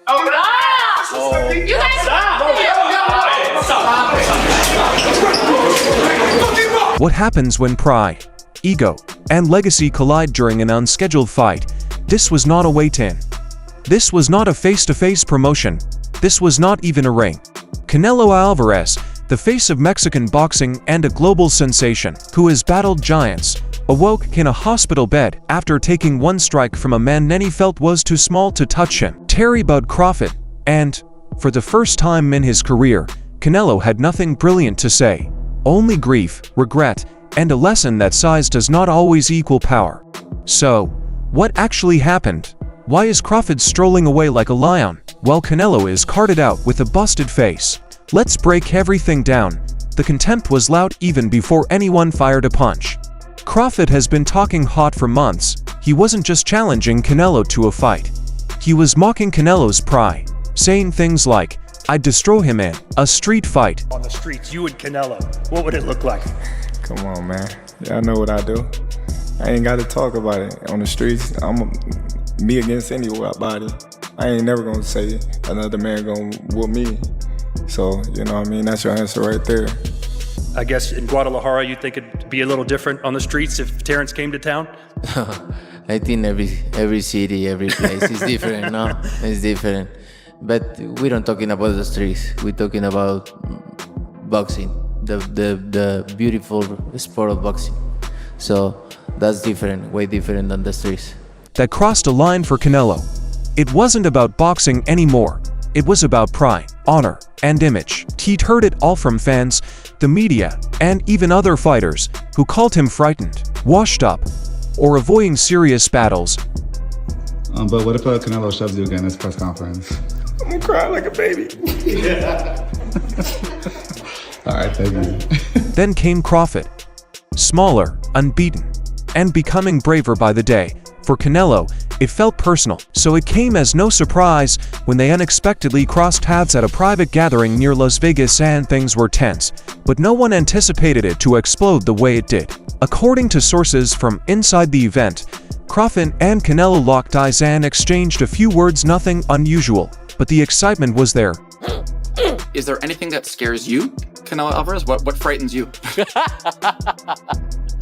You guys What happens when pride, ego, and legacy collide during an unscheduled fight? This was not a wait-in. This was not a face-to-face promotion. This was not even a ring. Canelo Alvarez, the face of Mexican boxing and a global sensation, who has battled giants, awoke in a hospital bed after taking one strike from a man many felt was too small to touch him. Terry Bud Crawford, and, for the first time in his career, Canelo had nothing brilliant to say. Only grief, regret, and a lesson that size does not always equal power. So, what actually happened? Why is Crawford strolling away like a lion, while Canelo is carted out with a busted face? Let's break everything down. The contempt was loud even before anyone fired a punch. Crawford has been talking hot for months. He wasn't just challenging Canelo to a fight. He was mocking Canelo's pride, saying things like, "I'd destroy him in a street fight." On the streets, you and Canelo, what would it look like? Come on, man. Y'all know what I do. I ain't got to talk about it. On the streets, I'm me against anybody. I ain't never gonna say another man gonna whoop me. So, you know what I mean? That's your answer right there. I guess in Guadalajara, you think it'd be a little different on the streets if Terrence came to town? I think every city, every place is different, no? It's different. But we don't talking about the streets. We're talking about boxing, the beautiful sport of boxing. So that's different, way different than the streets. That crossed a line for Canelo. It wasn't about boxing anymore. It was about pride, honor, and image. He'd heard it all from fans, the media, and even other fighters who called him frightened, washed up, or avoiding serious battles. But what if Canelo shoves you again in this press conference? I'm gonna cry like a baby. All right, thank you. Then came Crawford. Smaller, unbeaten, and becoming braver by the day. For Canelo, it felt personal, so it came as no surprise when they unexpectedly crossed paths at a private gathering near Las Vegas and things were tense, but no one anticipated it to explode the way it did. According to sources from inside the event, Crawford and Canelo locked eyes and exchanged a few words, nothing unusual, but the excitement was there. Is there anything that scares you, Canelo Alvarez? What frightens you?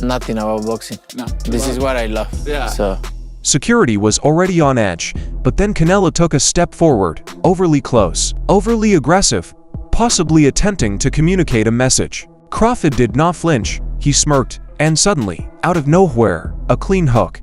Nothing about boxing. No. This is what I love. Yeah. So Security was already on edge, but then Canelo took a step forward, overly close, overly aggressive, possibly attempting to communicate a message. Crawford did not flinch, he smirked, and suddenly, out of nowhere, a clean hook.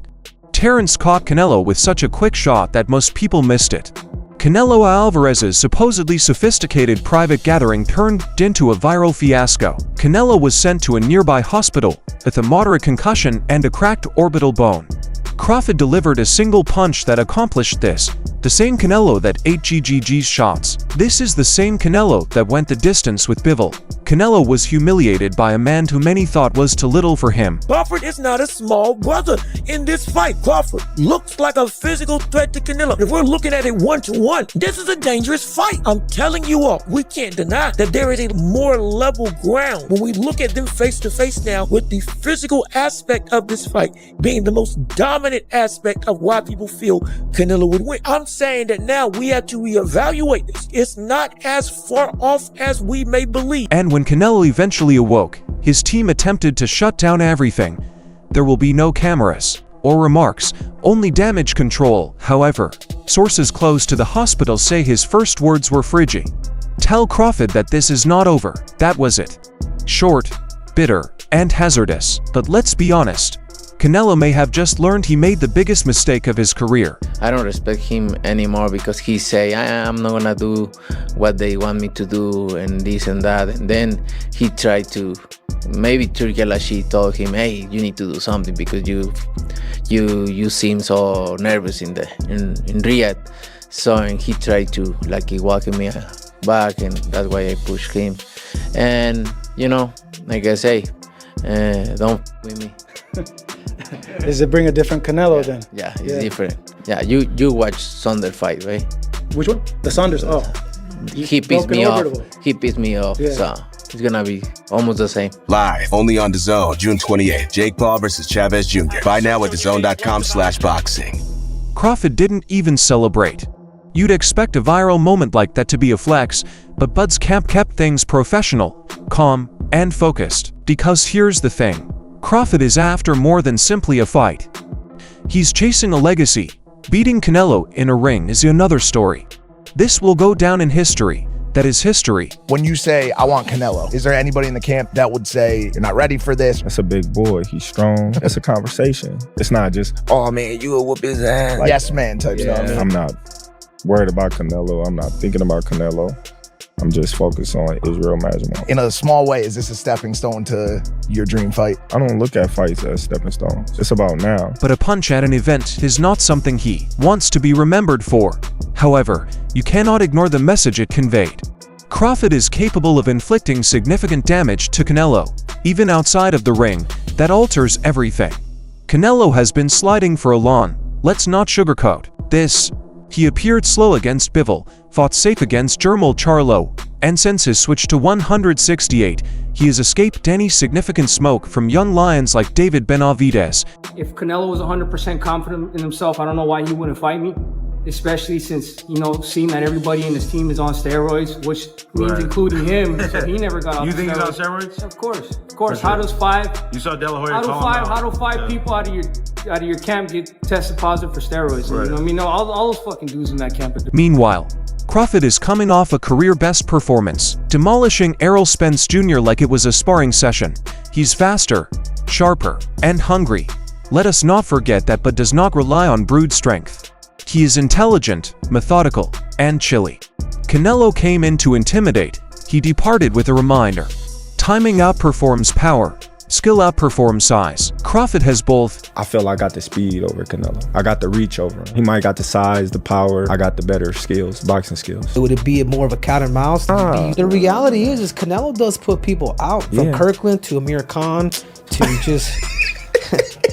Terrence caught Canelo with such a quick shot that most people missed it. Canelo Alvarez's supposedly sophisticated private gathering turned into a viral fiasco. Canelo was sent to a nearby hospital with a moderate concussion and a cracked orbital bone. Crawford delivered a single punch that accomplished this, the same Canelo that ate GGG's shots. This is the same Canelo that went the distance with Bivol. Canelo was humiliated by a man who many thought was too little for him. Crawford is not a small brother in this fight. Crawford looks like a physical threat to Canelo. If we're looking at it one-to-one, this is a dangerous fight. I'm telling you all, we can't deny that there is a more level ground when we look at them face-to-face now, with the physical aspect of this fight being the most dominant aspect of why people feel Canelo would win. I'm saying that now we have to reevaluate this. It's not as far off as we may believe. And when Canelo eventually awoke, his team attempted to shut down everything. There will be no cameras or remarks, only damage control. However, sources close to the hospital say his first words were frigid. Tell Crawford that this is not over. That was it. Short, bitter, and hazardous. But let's be honest, Canelo may have just learned he made the biggest mistake of his career. I don't respect him anymore because he say I'm not gonna do what they want me to do and this and that, and then he tried to, maybe Turki Alashi told him, hey, you need to do something because you seem so nervous in Riyadh. So and he tried to he walking me back, and that's why I pushed him. And you know, like I say, don't with me. Does it bring a different Canelo then? Yeah, it's different. Yeah, you watch Saunders fight, right? Which one? The Saunders. Oh, he pissed me off. orbital. He pissed me off. Yeah. So it's gonna be almost the same. Live only on DAZN, June 28th. Jake Paul versus Chavez Jr. Buy now at DAZN.com/boxing. Crawford didn't even celebrate. You'd expect a viral moment like that to be a flex, but Bud's camp kept things professional, calm, and focused. Because here's the thing. Crawford is after more than simply a fight. He's chasing a legacy. Beating Canelo in a ring is another story. This will go down in history. That is history. When you say, I want Canelo, is there anybody in the camp that would say, you're not ready for this? That's a big boy. He's strong. It's a conversation. It's not just, oh man, you will whoop his ass. Like, yes man type stuff. I'm not worried about Canelo. I'm not thinking about Canelo. I'm just focused on Israel Majimov. In a small way, is this a stepping stone to your dream fight? I don't look at fights as stepping stones. It's about now. But a punch at an event is not something he wants to be remembered for. However, you cannot ignore the message it conveyed. Crawford is capable of inflicting significant damage to Canelo, even outside of the ring. That alters everything. Canelo has been sliding for a long, let's not sugarcoat this. He appeared slow against Bivol, fought safe against Jermall Charlo, and since his switch to 168, he has escaped any significant smoke from young lions like David Benavidez. If Canelo was 100% confident in himself, I don't know why he wouldn't fight me. Especially since, seeing that everybody in his team is on steroids, which means including him, so he never got off You think steroids. he's on steroids? Of course. How does five? You saw De La Hoya call him out. How do five people out of your camp get tested positive for steroids? Right. You know what I mean? All those fucking dudes in that camp. Meanwhile, Crawford is coming off a career-best performance, demolishing Errol Spence Jr. like it was a sparring session. He's faster, sharper, and hungry. Let us not forget that Bud does not rely on brute strength. He is intelligent, methodical, and chilly. Canelo came in to intimidate. He departed with a reminder. Timing outperforms power. Skill outperforms size. Crawford has both. I feel I got the speed over Canelo. I got the reach over him. He might got the size, the power. I got the better skills, boxing skills. Would it be more of a cat and mouse? The reality is Canelo does put people out. From Kirkland to Amir Khan to just...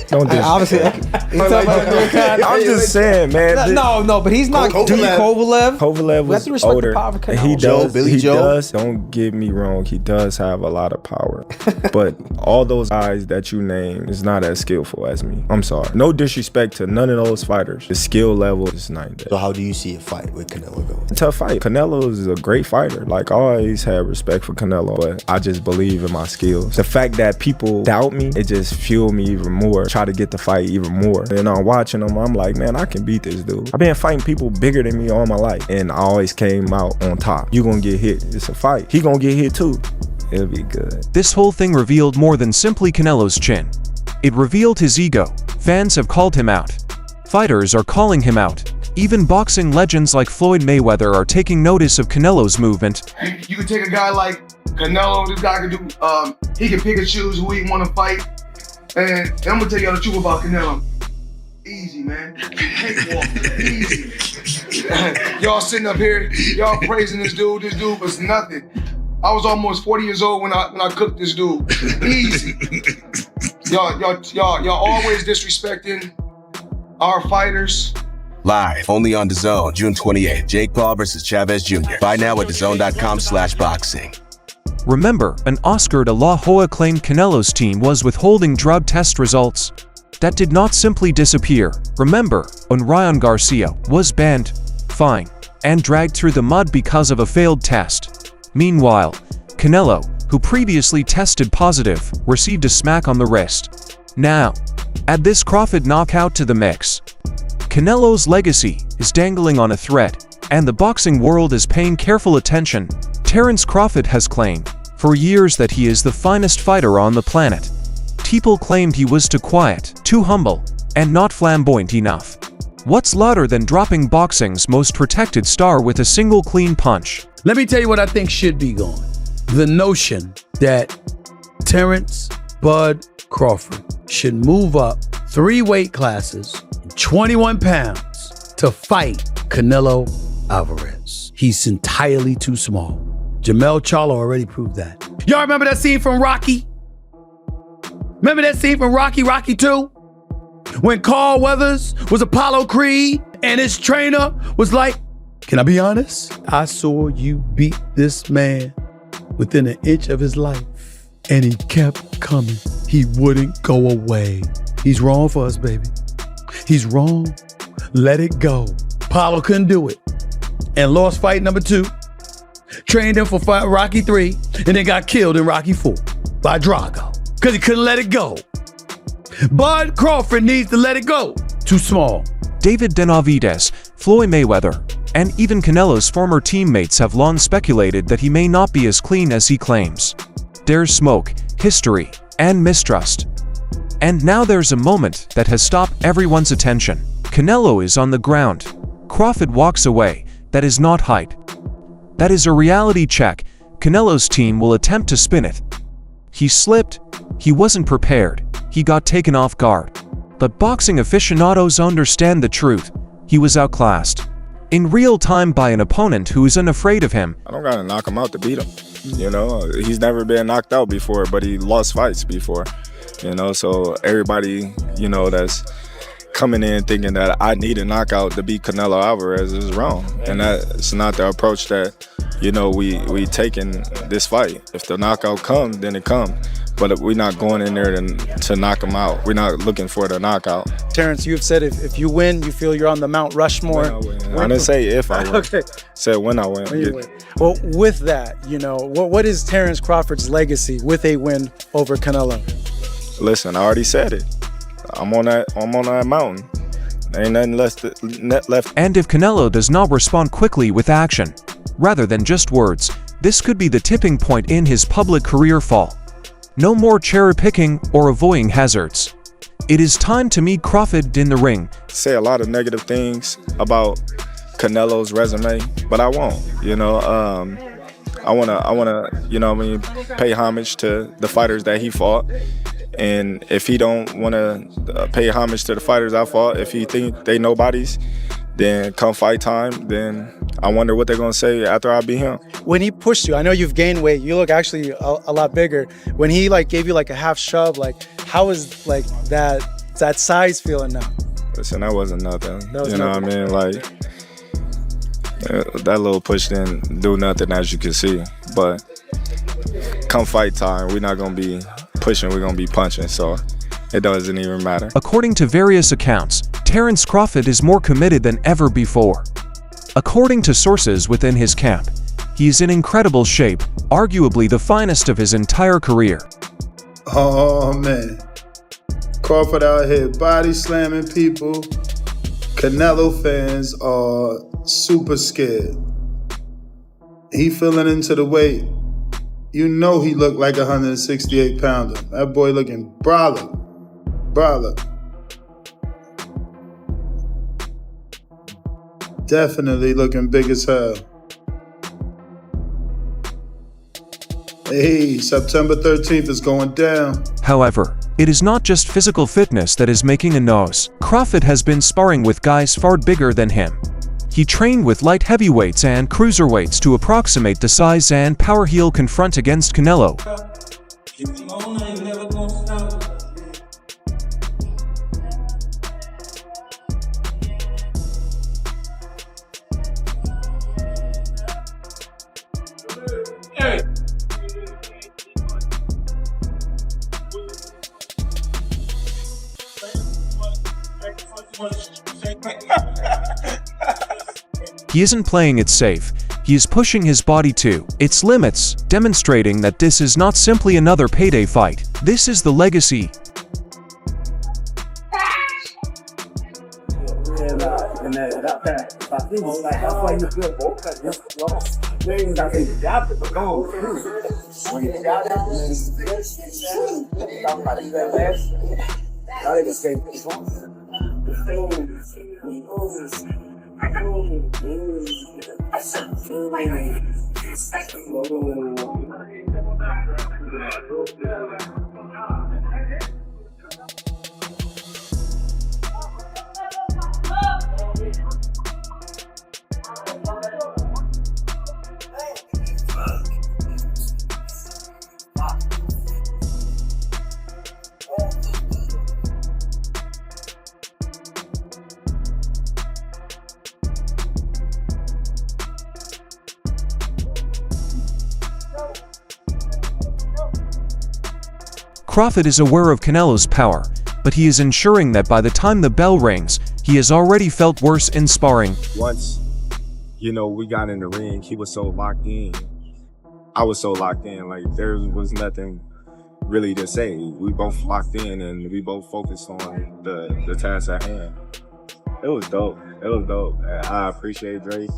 Don't do obviously. I'm just saying, man. No, but he's not. Kovalev. Kovalev was older. And he does. Don't get me wrong. He does have a lot of power, but all those guys that you name is not as skillful as me. I'm sorry. No disrespect to none of those fighters. The skill level is night and day. So how do you see a fight with Canelo going? Tough fight. Canelo is a great fighter. Like, I always had respect for Canelo, but I just believe in my skills. The fact that people doubt me, it just fueled me even more. Try to get the fight even more. And I'm watching them, I'm like, man, I can beat this dude. I've been fighting people bigger than me all my life, and I always came out on top. You gonna get hit. It's a fight. He gonna get hit too. It'll be good. This whole thing revealed more than simply Canelo's chin. It revealed his ego. Fans have called him out. Fighters are calling him out. Even boxing legends like Floyd Mayweather are taking notice of Canelo's movement. You can take a guy like Canelo, this guy can do, he can pick and choose who he want to fight. And I'm gonna tell y'all the truth about Canelo. Easy, man. Easy. Y'all sitting up here, y'all praising this dude. This dude was nothing. I was almost 40 years old when I cooked this dude. Easy. Y'all always disrespecting our fighters. Live, only on DAZN, June 28th. Jake Paul versus Chavez Jr. Buy now at DAZN.com/boxing. Remember, an Oscar de la Hoya claimed Canelo's team was withholding drug test results. That did not simply disappear. Remember, Ryan Garcia was banned, fined, and dragged through the mud because of a failed test. Meanwhile, Canelo, who previously tested positive, received a smack on the wrist. Now, add this Crawford knockout to the mix. Canelo's legacy is dangling on a thread, and the boxing world is paying careful attention. Terence Crawford has claimed for years that he is the finest fighter on the planet. People claimed he was too quiet, too humble, and not flamboyant enough. What's louder than dropping boxing's most protected star with a single clean punch? Let me tell you what I think should be gone. The notion that Terence Bud Crawford should move up 3 weight classes, 21 pounds, to fight Canelo Alvarez. He's entirely too small. Jermall Charlo already proved that. Y'all remember that scene from Rocky? Remember that scene from Rocky 2? When Carl Weathers was Apollo Creed and his trainer was like, can I be honest? I saw you beat this man within an inch of his life. And he kept coming. He wouldn't go away. He's wrong for us, baby. He's wrong. Let it go. Apollo couldn't do it. and lost fight number 2. Trained him for fight Rocky 3 and then got killed in Rocky 4 by Drago because he couldn't let it go. Bud Crawford needs to let it go. Too small. David Benavidez, Floyd Mayweather, and even Canelo's former teammates have long speculated that he may not be as clean as he claims. There's smoke, history, and mistrust. And now there's a moment that has stopped everyone's attention. Canelo is on the ground. Crawford walks away. That is not height. That is a reality check. Canelo's team will attempt to spin it. He slipped. He wasn't prepared. He got taken off guard. But boxing aficionados understand the truth. He was outclassed in real time by an opponent who is unafraid of him. I don't gotta knock him out to beat him. You know, he's never been knocked out before, but he lost fights before. You know, so everybody, you know, that's coming in thinking that I need a knockout to beat Canelo Alvarez is wrong. And that's not the approach that, you know, we take in this fight. If the knockout comes, then it comes. But we're not going in there to knock him out. We're not looking for the knockout. Terrence, you've said if you win, you feel you're on the Mount Rushmore. I didn't say if I win. Okay. Said when I win. When you win. Well, with that, you know, what is Terrence Crawford's legacy with a win over Canelo? Listen, I already said it. I'm on that mountain. Ain't nothing left. And if Canelo does not respond quickly with action, rather than just words, this could be the tipping point in his public career fall. No more cherry-picking or avoiding hazards. It is time to meet Crawford in the ring. Say a lot of negative things about Canelo's resume, but I won't. You know, I wanna, you know, what I mean, pay homage to the fighters that he fought. And if he don't want to pay homage to the fighters I fought, if he think they nobodies, then come fight time, then I wonder what they're going to say after I beat him. When he pushed you, I know you've gained weight. You look actually a lot bigger. When he like gave you like a half shove, like how is like that size feeling now? Listen, that wasn't nothing. You know what I mean? Like that little push didn't do nothing, as you can see. But come fight time, we're not going to be pushing, we're going to be punching. So it doesn't even matter. According to various accounts, Terrence Crawford is more committed than ever before. According to sources within his camp, he is in incredible shape, arguably the finest of his entire career. Oh man, Crawford out here body slamming people. Canelo fans are super scared. He filling into the weight. You know he looked like a 168 pounder. That boy looking brolic. Definitely looking big as hell. Hey, September 13th is going down. However, it is not just physical fitness that is making a nose. Crawford has been sparring with guys far bigger than him. He trained with light heavyweights and cruiserweights to approximate the size and power he'll confront against Canelo. He isn't playing it safe. He is pushing his body to its limits, demonstrating that this is not simply another payday fight. This is the legacy. Crawford is aware of Canelo's power, but he is ensuring that by the time the bell rings, he has already felt worse in sparring. Once you know, we got in the ring, he was so locked in. I was so locked in, like there was nothing really to say. We both locked in and we both focused on the task at hand. It was dope. It was dope. And I appreciate Drake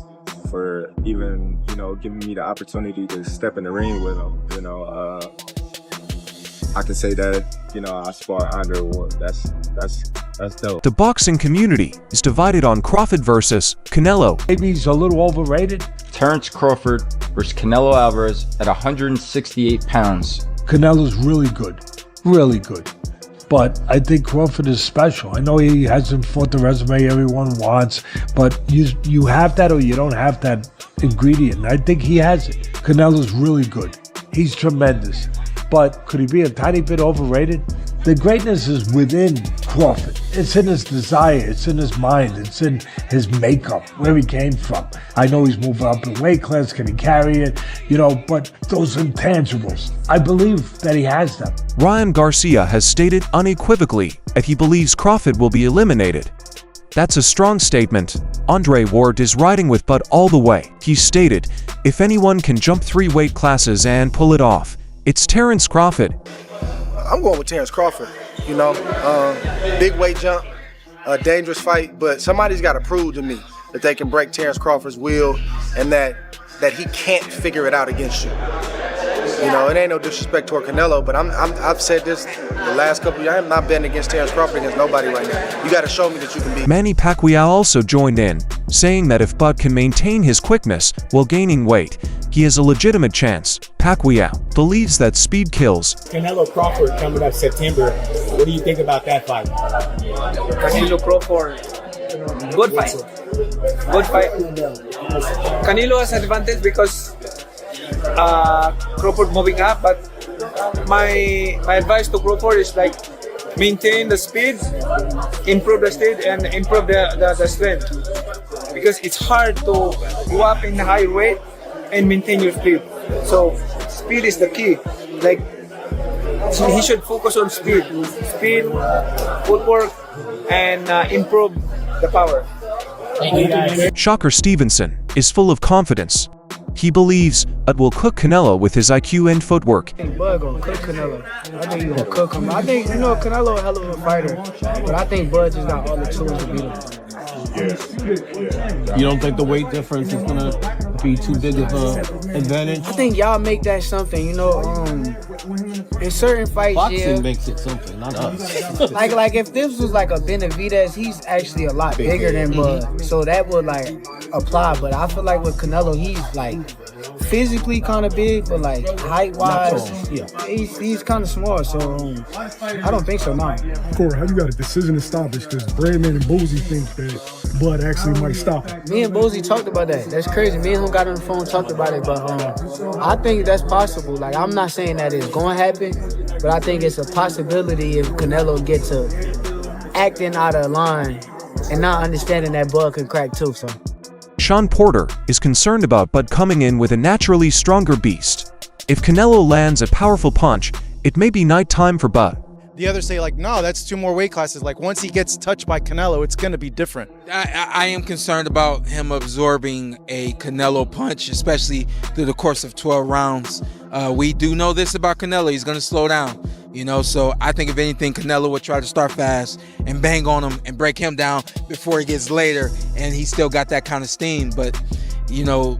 for even, you know, giving me the opportunity to step in the ring with him. You know, I can say that, you know, I spar under one. That's dope. The boxing community is divided on Crawford versus Canelo. Maybe he's a little overrated. Terrence Crawford versus Canelo Alvarez at 168 pounds. Canelo's really good. Really good. But I think Crawford is special. I know he hasn't fought the resume everyone wants, but you have that or you don't have that ingredient. I think he has it. Canelo's really good. He's tremendous. But could he be a tiny bit overrated? The greatness is within Crawford. It's in his desire, it's in his mind, it's in his makeup, where he came from. I know he's moving up in weight class, can he carry it? You know, but those intangibles, I believe that he has them. Ryan Garcia has stated unequivocally that he believes Crawford will be eliminated. That's a strong statement. Andre Ward is riding with Bud all the way. He stated, if anyone can jump 3 weight classes and pull it off, it's Terrence Crawford. I'm going with Terrence Crawford. You know, big weight jump, a dangerous fight, but somebody's got to prove to me that they can break Terrence Crawford's will and that he can't figure it out against you. You know, it ain't no disrespect toward Canelo, but I've said this the last couple of years. I'm not betting against Terrence Crawford against nobody right now. You got to show me that you can beat. Manny Pacquiao also joined in, saying that if Bud can maintain his quickness while gaining weight, he has a legitimate chance. Pacquiao believes that speed kills. Canelo Crawford coming up September. What do you think about that fight? Canelo Crawford, good fight. Good fight. Canelo has advantage because Crawford moving up, but my advice to Crawford is like maintain the speed, improve the speed, and improve the strength, because it's hard to go up in high weight and maintain your speed. So speed is the key. Like, so he should focus on speed, footwork, and improve the power. Shocker Stevenson is full of confidence. He believes Bud will cook Canelo with his IQ and footwork. I think Bud gonna cook Canelo. I think he's gonna cook him. I think, you know, Canelo a hell of a fighter, but I think Bud just got all the tools to beat him. You don't think the weight difference is gonna be too big of an advantage? I think y'all make that something, you know. In certain fights, boxing makes it something, not us. like if this was like a Benavidez, he's actually a lot bigger than Bud, so that would like apply. But I feel like with Canelo, he's like physically kind of big, but like height wise, he's kind of small. So I don't think so now. Corey, how you got a decision to stop this? Because Bradman and Boozy think that Bud actually might stop it. Me and Boozy talked about that. That's crazy. Me and him got on the phone and talked about it, but I think that's possible. Like, I'm not saying that it's going to happen, but I think it's a possibility if Canelo gets to acting out of line and not understanding that Bud can crack too. So Sean Porter is concerned about Bud coming in with a naturally stronger beast. If Canelo lands a powerful punch, it may be nighttime for Bud. The others say, like, no, that's 2 more weight classes. Like, once he gets touched by Canelo, it's going to be different. I am concerned about him absorbing a Canelo punch, especially through the course of 12 rounds. We do know this about Canelo. He's going to slow down, you know. So I think, if anything, Canelo would try to start fast and bang on him and break him down before he gets later. And he's still got that kind of steam. But, you know,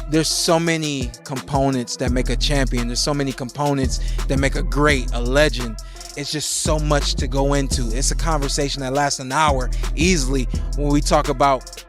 there's so many components that make a champion. There's so many components that make a great, a legend. It's just so much to go into. It's a conversation that lasts an hour easily when we talk about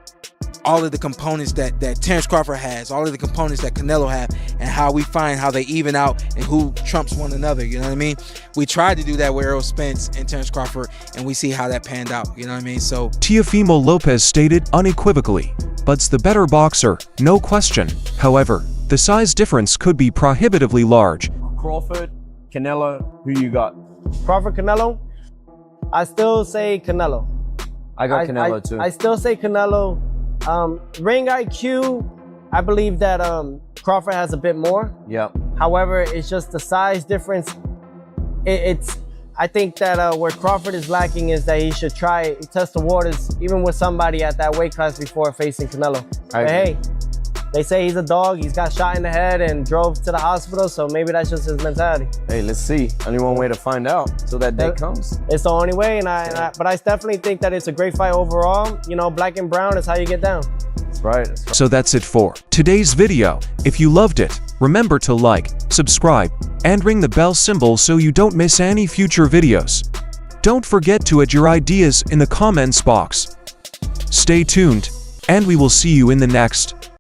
all of the components that Terrence Crawford has, all of the components that Canelo have, and how we find how they even out and who trumps one another, you know what I mean? We tried to do that with Errol Spence and Terrence Crawford, and we see how that panned out, you know what I mean? So Teofimo Lopez stated unequivocally, Bud's the better boxer, no question. However, the size difference could be prohibitively large. Crawford, Canelo, who you got? Crawford, Canelo? I still say Canelo. I got Canelo too. I still say Canelo. Ring IQ, I believe that Crawford has a bit more. Yep. However, it's just the size difference. I think that where Crawford is lacking is that he should test the waters even with somebody at that weight class before facing Canelo. But hey, They say he's a dog. He's got shot in the head and drove to the hospital. So maybe that's just his mentality. Hey, let's see. Only one way to find out till that day comes. It's the only way, but I definitely think that it's a great fight overall. You know, black and brown is how you get down. That's right. So that's it for today's video. If you loved it, remember to like, subscribe, and ring the bell symbol so you don't miss any future videos. Don't forget to add your ideas in the comments box. Stay tuned, and we will see you in the next